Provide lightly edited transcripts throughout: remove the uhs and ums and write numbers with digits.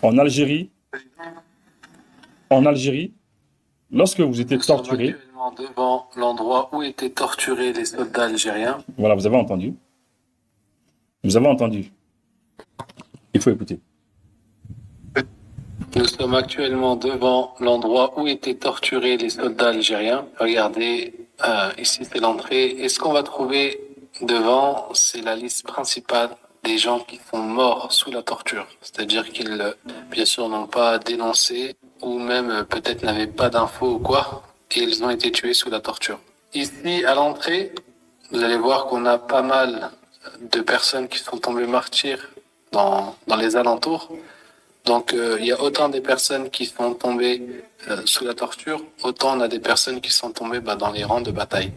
En Algérie, en Algérie, lorsque vous étiez Nous sommes torturé, actuellement devant l'endroit où étaient torturés les soldats algériens. voilà, vous avez entendu. Vous avez entendu. Il faut écouter. Nous sommes actuellement devant l'endroit où étaient torturés les soldats algériens. Regardez, ici c'est l'entrée. Et ce qu'on va trouver devant, c'est la liste principale des gens qui sont morts sous la torture. C'est-à-dire qu'ils, bien sûr, n'ont pas dénoncé ou même peut-être n'avaient pas d'infos ou quoi. Et ils ont été tués sous la torture. Ici, à l'entrée, vous allez voir qu'on a pas mal de personnes qui sont tombées martyrs dans les alentours. Donc, il y a autant des personnes qui sont tombées sous la torture, autant on a des personnes qui sont tombées dans les rangs de bataille.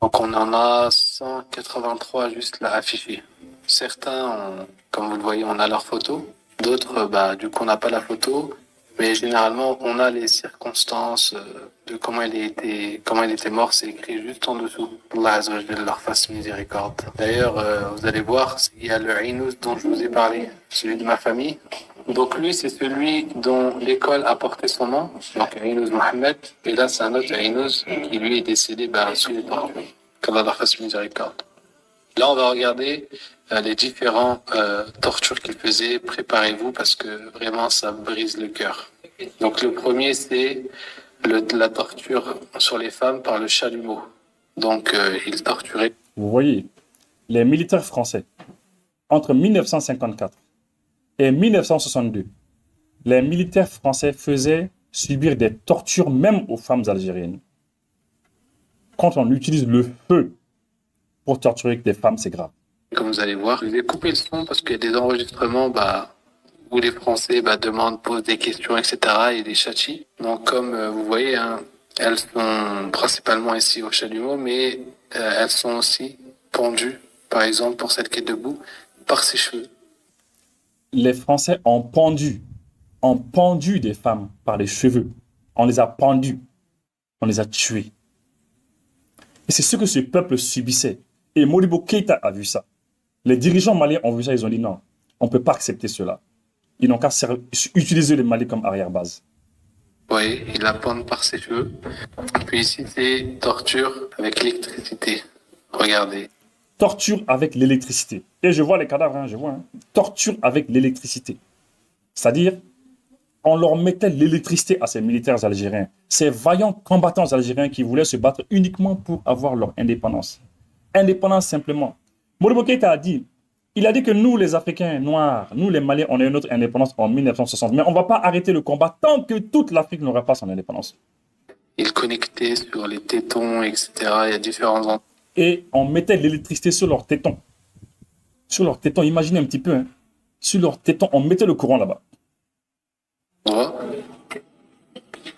Donc, on en a 183 juste là affichés. Certains, comme vous le voyez, on a leur photo. D'autres, du coup, on n'a pas la photo. Mais généralement, on a les circonstances de comment il était mort. C'est écrit juste en dessous. Allah Azza wa Jalla leur fasse miséricorde. D'ailleurs, vous allez voir, il y a le Aïnouz dont je vous ai parlé, celui de ma famille. Donc lui, c'est celui dont l'école a porté son nom, donc Aïnouz Mohamed. Et là, c'est un autre Aïnouz qui lui est décédé sous les tortures. Qu'Allah leur fasse miséricorde. Là, on va regarder les différents tortures qu'il faisait. Préparez-vous parce que vraiment, ça brise le cœur. Donc le premier, c'est la torture sur les femmes par le chalumeau. Donc il torturait. Vous voyez, les militaires français, entre 1954 et 1962, les militaires français faisaient subir des tortures même aux femmes algériennes. Quand on utilise le feu pour torturer des femmes, c'est grave. Comme vous allez voir, je vais couper le son parce qu'il y a des enregistrements où les Français demandent, posent des questions, etc. et des châtient. Donc comme vous voyez, hein, elles sont principalement ici au chalumeau, mais elles sont aussi pendues, par exemple pour celle qui est debout, par ses cheveux. Les Français ont pendu des femmes par les cheveux. On les a pendues, on les a tuées. Et c'est ce que ce peuple subissait. Et Modibo Keïta a vu ça. Les dirigeants maliens ont vu ça, ils ont dit non, on ne peut pas accepter cela. Ils n'ont qu'à utiliser les Mali comme arrière-base. Oui, il la pend par ses cheveux. Puis ici, c'est torture avec l'électricité. Regardez. Torture avec l'électricité. Et je vois les cadavres, hein, je vois. Hein. Torture avec l'électricité. C'est-à-dire, on leur mettait l'électricité à ces militaires algériens, ces vaillants combattants algériens qui voulaient se battre uniquement pour avoir leur indépendance. Indépendance simplement. Modibo Keïta a dit, il a dit que nous, les Africains noirs, nous, les Maliens, on a eu notre indépendance en 1960. Mais on ne va pas arrêter le combat tant que toute l'Afrique n'aura pas son indépendance. Il connectait sur les tétons, etc. Il y a différents endroits. Et on mettait l'électricité sur leurs tétons. Sur leurs tétons, imaginez un petit peu. Hein. Sur leurs tétons, on mettait le courant là-bas.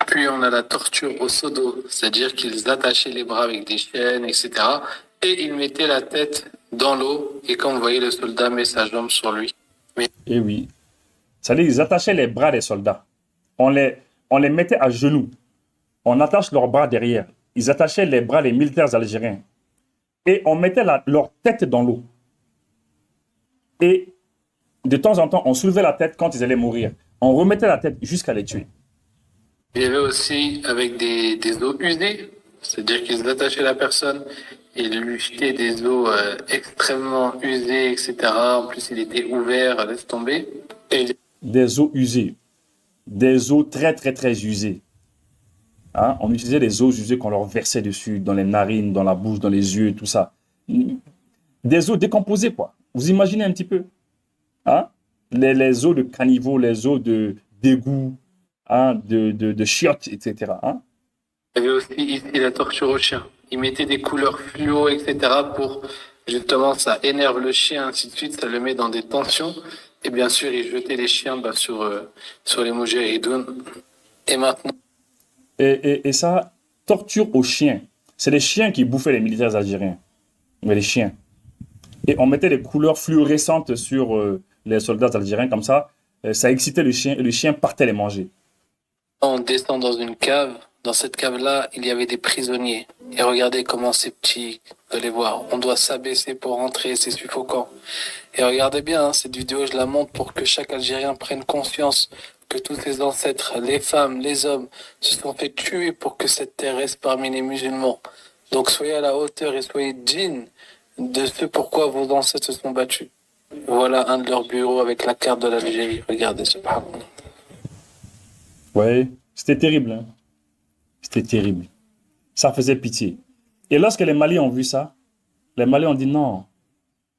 Puis on a la torture au seau d'eau, c'est-à-dire qu'ils attachaient les bras avec des chaînes, etc. Et ils mettaient la tête dans l'eau, et comme vous voyez, le soldat met sa jambe sur lui. Et oui. C'est-à-dire qu'ils attachaient les bras des soldats. On les mettait à genoux. On attache leurs bras derrière. Ils attachaient les bras des militaires algériens. Et on mettait leur tête dans l'eau. Et de temps en temps, on soulevait la tête quand ils allaient mourir. On remettait la tête jusqu'à les tuer. Il y avait aussi avec des os usés, c'est-à-dire qu'ils attachaient la personne et lui jetaient des os extrêmement usés, etc. En plus, il était ouvert, laisse tomber. Des os usés. Des os très, très, très usés. Hein? On utilisait des os usés qu'on leur versait dessus, dans les narines, dans la bouche, dans les yeux, tout ça. Des os décomposés, quoi. Vous imaginez un petit peu. Hein? Les os de caniveau, les os d'égout, hein? de chiottes, etc. Hein? Il y avait aussi ici la torture au chien. Ils mettaient des couleurs fluo, etc. pour, justement, ça énerve le chien, ainsi de suite, ça le met dans des tensions. Et bien sûr, ils jetaient les chiens sur les moudjahidoun. Et maintenant... Et ça, torture aux chiens. C'est les chiens qui bouffaient les militaires algériens. Mais les chiens. Et on mettait des couleurs fluorescentes sur les soldats algériens, comme ça. Ça excitait le chien et le chien partait les manger. On descend dans une cave Dans cette cave-là, il y avait des prisonniers. Et regardez comment ces petits, vous allez voir, on doit s'abaisser pour rentrer, c'est suffocant. Et regardez bien, hein, cette vidéo, je la montre pour que chaque Algérien prenne conscience que tous ses ancêtres, les femmes, les hommes, se sont fait tuer pour que cette terre reste parmi les musulmans. Donc soyez à la hauteur et soyez dignes de ce pourquoi vos ancêtres se sont battus. Voilà un de leurs bureaux avec la carte de l'Algérie. Regardez, subhanallah. Oui, c'était terrible. Hein. C'était terrible. Ça faisait pitié. Et lorsque les Maliens ont vu ça, les Maliens ont dit non,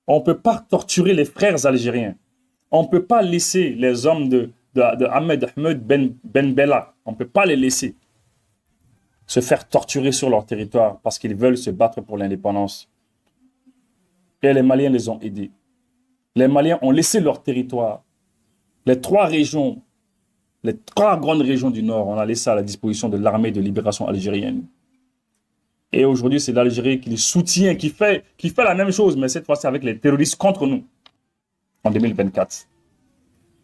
on ne peut pas torturer les frères algériens. On ne peut pas laisser les hommes de Ahmed Ben Bella, on ne peut pas les laisser se faire torturer sur leur territoire parce qu'ils veulent se battre pour l'indépendance. Et les Maliens les ont aidés. Les Maliens ont laissé leur territoire. Les trois grandes régions du Nord, on a laissé à la disposition de l'armée de libération algérienne. Et aujourd'hui, c'est l'Algérie qui les soutient, qui fait la même chose, mais cette fois-ci avec les terroristes contre nous, en 2024.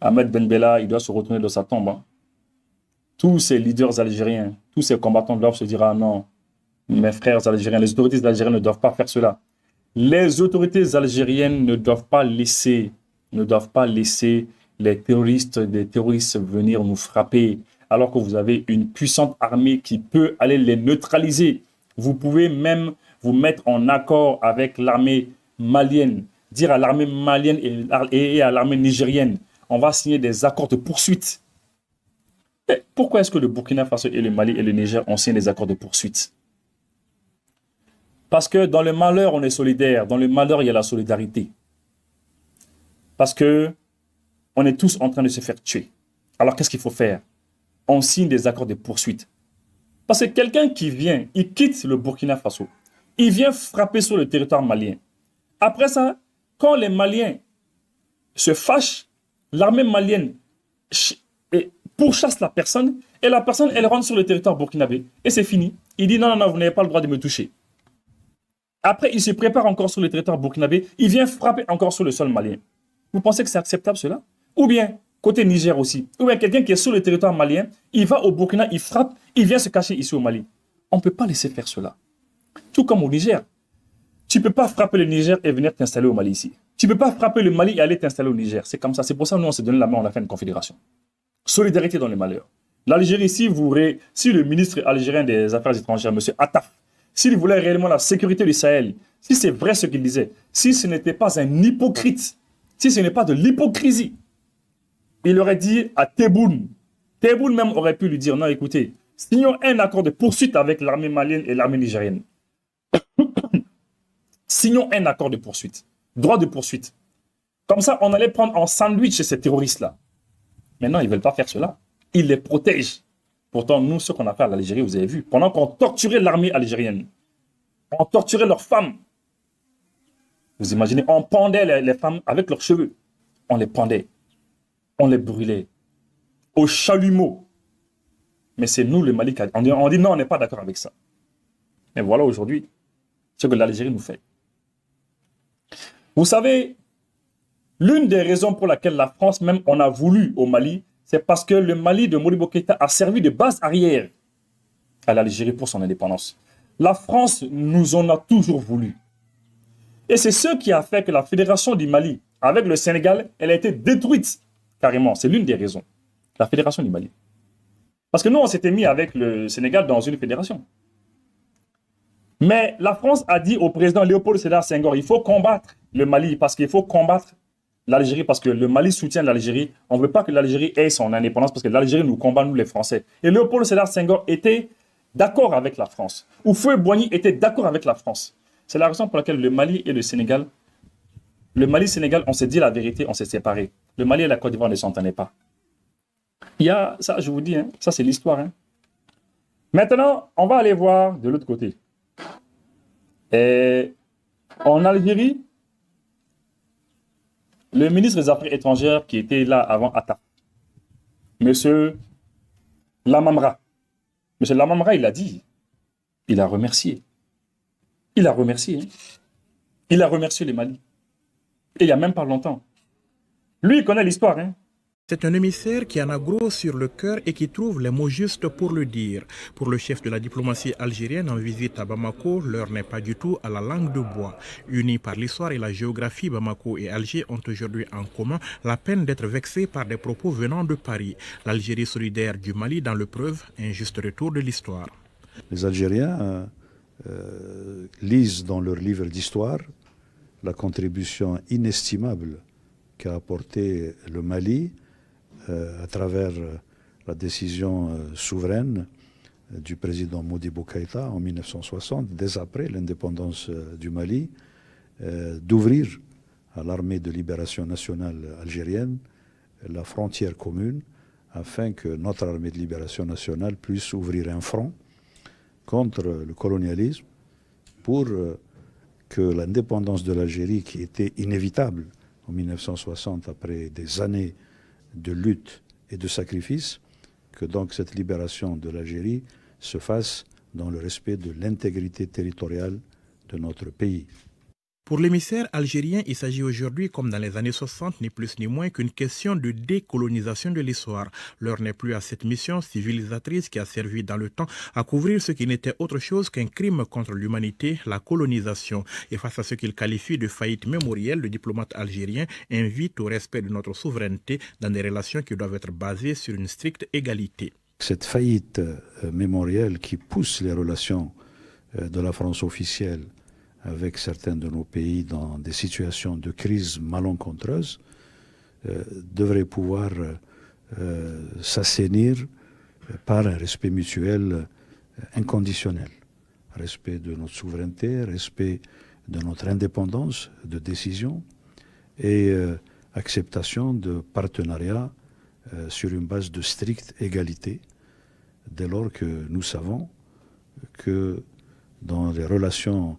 Ahmed Ben Bella, il doit se retourner dans sa tombe. Hein. Tous ces leaders algériens, tous ces combattants doivent se dire, ah non, mes frères algériens, les autorités algériennes ne doivent pas faire cela. Les autorités algériennes ne doivent pas laisser des terroristes venir nous frapper, alors que vous avez une puissante armée qui peut aller les neutraliser. Vous pouvez même vous mettre en accord avec l'armée malienne, dire à l'armée malienne et à l'armée nigérienne, on va signer des accords de poursuite. Et pourquoi est-ce que le Burkina Faso et le Mali et le Niger ont signé des accords de poursuite? Parce que dans le malheur, on est solidaire. Dans le malheur, il y a la solidarité. Parce que on est tous en train de se faire tuer. Alors, qu'est-ce qu'il faut faire? On signe des accords de poursuite. Parce que quelqu'un qui vient, il quitte le Burkina Faso. Il vient frapper sur le territoire malien. Après ça, quand les Maliens se fâchent, l'armée malienne pourchasse la personne et la personne, elle rentre sur le territoire burkinabé. Et c'est fini. Il dit non, non, non, vous n'avez pas le droit de me toucher. Après, il se prépare encore sur le territoire burkinabé. Il vient frapper encore sur le sol malien. Vous pensez que c'est acceptable cela? Ou bien, côté Niger aussi. Ou bien quelqu'un qui est sur le territoire malien, il va au Burkina, il frappe, il vient se cacher ici au Mali. On ne peut pas laisser faire cela. Tout comme au Niger. Tu ne peux pas frapper le Niger et venir t'installer au Mali ici. Tu ne peux pas frapper le Mali et aller t'installer au Niger. C'est comme ça. C'est pour ça que nous, on s'est donné la main, on a fait une confédération. Solidarité dans les malheurs. L'Algérie, si le ministre algérien des Affaires étrangères, M. Attaf, s'il voulait réellement la sécurité du Sahel, si c'est vrai ce qu'il disait, si ce n'était pas un hypocrite, si ce n'est pas de l'hypocrisie, il aurait dit à Tebboune même aurait pu lui dire, non, écoutez, signons un accord de poursuite avec l'armée malienne et l'armée nigérienne. Signons un accord de poursuite, droit de poursuite. Comme ça, on allait prendre en sandwich ces terroristes-là. Maintenant, ils ne veulent pas faire cela. Ils les protègent. Pourtant, nous, ce qu'on a fait à l'Algérie, vous avez vu, pendant qu'on torturait l'armée algérienne, on torturait leurs femmes. Vous imaginez, on pendait les femmes avec leurs cheveux. On les pendait. On les brûlait. Au chalumeau. Mais c'est nous, le Mali, on dit non, on n'est pas d'accord avec ça. Mais voilà aujourd'hui ce que l'Algérie nous fait. Vous savez, l'une des raisons pour laquelle la France, même, on a voulu au Mali, c'est parce que le Mali de Modibo Keïta a servi de base arrière à l'Algérie pour son indépendance. La France nous en a toujours voulu. Et c'est ce qui a fait que la fédération du Mali, avec le Sénégal, elle a été détruite carrément. C'est l'une des raisons. La fédération du Mali. Parce que nous, on s'était mis avec le Sénégal dans une fédération. Mais la France a dit au président Léopold Sédar Senghor, il faut combattre le Mali parce qu'il faut combattre l'Algérie parce que le Mali soutient l'Algérie. On ne veut pas que l'Algérie ait son indépendance parce que l'Algérie nous combat, nous les Français. Et Léopold Sédar Senghor était d'accord avec la France. Houphouët-Boigny était d'accord avec la France. C'est la raison pour laquelle le Mali et le Sénégal, on s'est dit la vérité, on s'est séparés. Le Mali et la Côte d'Ivoire ne s'entendaient pas. Il y a, ça je vous dis, hein, ça c'est l'histoire. Hein. Maintenant, on va aller voir de l'autre côté. Et en Algérie, le ministre des Affaires étrangères qui était là avant Attaf, M. Lamamra, il a dit, il a remercié. Il a remercié. Hein. Il a remercié le Mali. Et il n'y a même pas longtemps. Lui, il connaît l'histoire. Hein. C'est un émissaire qui en a gros sur le cœur et qui trouve les mots justes pour le dire. Pour le chef de la diplomatie algérienne en visite à Bamako, l'heure n'est pas du tout à la langue de bois. Unis par l'histoire et la géographie, Bamako et Alger ont aujourd'hui en commun la peine d'être vexés par des propos venant de Paris. L'Algérie solidaire du Mali dans l'épreuve, un juste retour de l'histoire. Les Algériens lisent dans leur livre d'histoire la contribution inestimable qu'a apporté le Mali à travers la décision souveraine du président Modibo Keïta en 1960, dès après l'indépendance du Mali, d'ouvrir à l'armée de libération nationale algérienne la frontière commune afin que notre armée de libération nationale puisse ouvrir un front contre le colonialisme pour que l'indépendance de l'Algérie, qui était inévitable en 1960 après des années de lutte et de sacrifice, que donc cette libération de l'Algérie se fasse dans le respect de l'intégrité territoriale de notre pays. Pour l'émissaire algérien, il s'agit aujourd'hui, comme dans les années 60, ni plus ni moins qu'une question de décolonisation de l'histoire. L'heure n'est plus à cette mission civilisatrice qui a servi dans le temps à couvrir ce qui n'était autre chose qu'un crime contre l'humanité, la colonisation. Et face à ce qu'il qualifie de faillite mémorielle, le diplomate algérien invite au respect de notre souveraineté dans des relations qui doivent être basées sur une stricte égalité. Cette faillite mémorielle qui pousse les relations de la France officielle avec certains de nos pays dans des situations de crise malencontreuse, devrait pouvoir s'assainir par un respect mutuel inconditionnel. Respect de notre souveraineté, respect de notre indépendance de décision et acceptation de partenariats sur une base de stricte égalité, dès lors que nous savons que dans les relations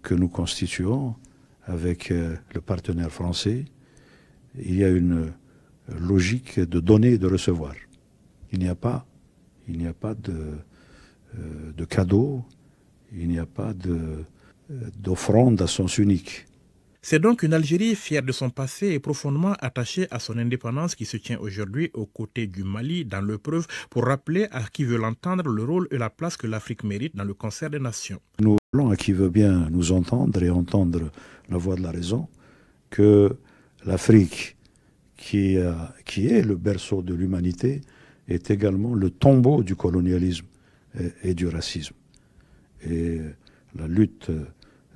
que nous constituons avec le partenaire français, il y a une logique de donner et de recevoir. Il n'y a pas de cadeau, il n'y a pas d'offrande à sens unique. C'est donc une Algérie fière de son passé et profondément attachée à son indépendance qui se tient aujourd'hui aux côtés du Mali dans l'épreuve pour rappeler à qui veut l'entendre le rôle et la place que l'Afrique mérite dans le concert des nations. Nous voulons à qui veut bien nous entendre et entendre la voix de la raison que l'Afrique, qui est le berceau de l'humanité, est également le tombeau du colonialisme et du racisme. Et la lutte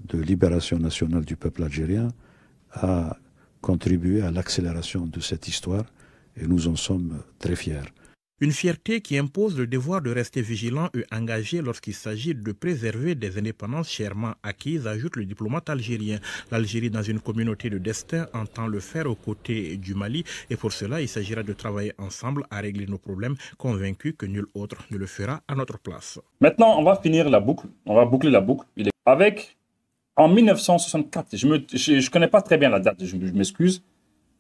de libération nationale du peuple algérien a contribué à l'accélération de cette histoire et nous en sommes très fiers. Une fierté qui impose le devoir de rester vigilant et engagé lorsqu'il s'agit de préserver des indépendances chèrement acquises, ajoute le diplomate algérien. L'Algérie, dans une communauté de destin, entend le faire aux côtés du Mali et pour cela, il s'agira de travailler ensemble à régler nos problèmes, convaincus que nul autre ne le fera à notre place. Maintenant, on va finir la boucle. On va boucler la boucle. Avec, en 1964, je ne connais pas très bien la date, je m'excuse,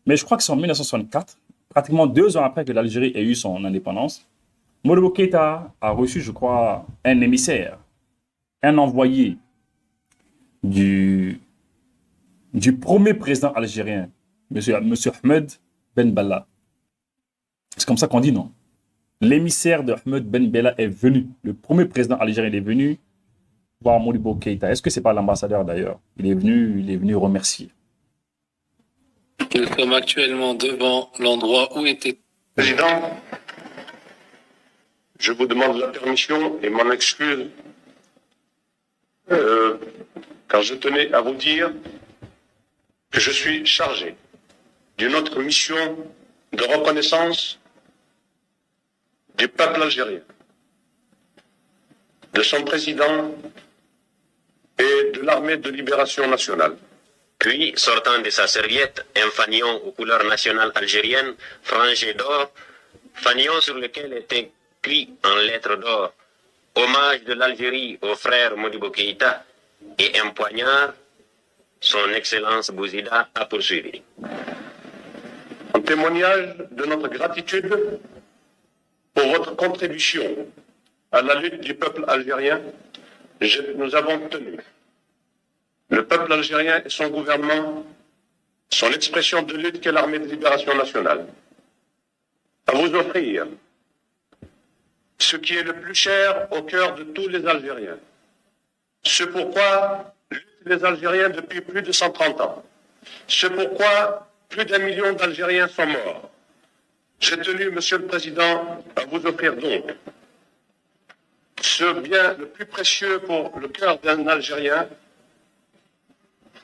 mais je crois que c'est en 1964, pratiquement 2 ans après que l'Algérie ait eu son indépendance, Modibo Keïta a reçu, je crois, un émissaire, un envoyé du premier président algérien, M. Ahmed Ben Bella. C'est comme ça qu'on dit, non? L'émissaire de Ahmed Ben Bella est venu. Le premier président algérien est venu voir Modibo Keïta. Est-ce que ce n'est pas l'ambassadeur d'ailleurs? Il est venu remercier. Nous sommes actuellement devant l'endroit où était... Président, je vous demande la permission et mon excuse car je tenais à vous dire que je suis chargé d'une autre mission de reconnaissance du peuple algérien, de son président et de l'armée de libération nationale. Puis, sortant de sa serviette, un fanion aux couleurs nationales algériennes, frangé d'or, fanion sur lequel était écrit en lettres d'or « Hommage de l'Algérie au frère Modibo Keïta » et un poignard, son Excellence Bouzida a poursuivi. En témoignage de notre gratitude pour votre contribution à la lutte du peuple algérien, nous avons tenu. Le peuple algérien et son gouvernement sont l'expression de lutte qu'est l'armée de libération nationale. vous offrir ce qui est le plus cher au cœur de tous les Algériens. Ce pourquoi luttent les Algériens depuis plus de 130 ans. Ce pourquoi plus d'1 million d'Algériens sont morts. J'ai tenu, Monsieur le Président, à vous offrir donc ce bien le plus précieux pour le cœur d'un Algérien,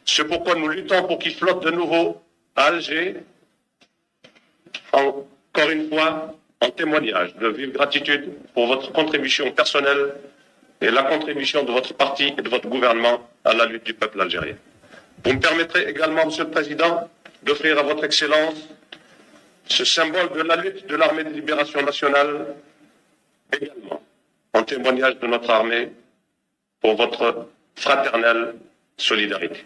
ce pourquoi nous luttons pour qu'il flotte de nouveau à Alger, encore une fois, en témoignage de vive gratitude pour votre contribution personnelle et la contribution de votre parti et de votre gouvernement à la lutte du peuple algérien. Vous me permettrez également, Monsieur le Président, d'offrir à votre Excellence ce symbole de la lutte de l'armée de libération nationale, également en témoignage de notre armée pour votre fraternelle solidarité.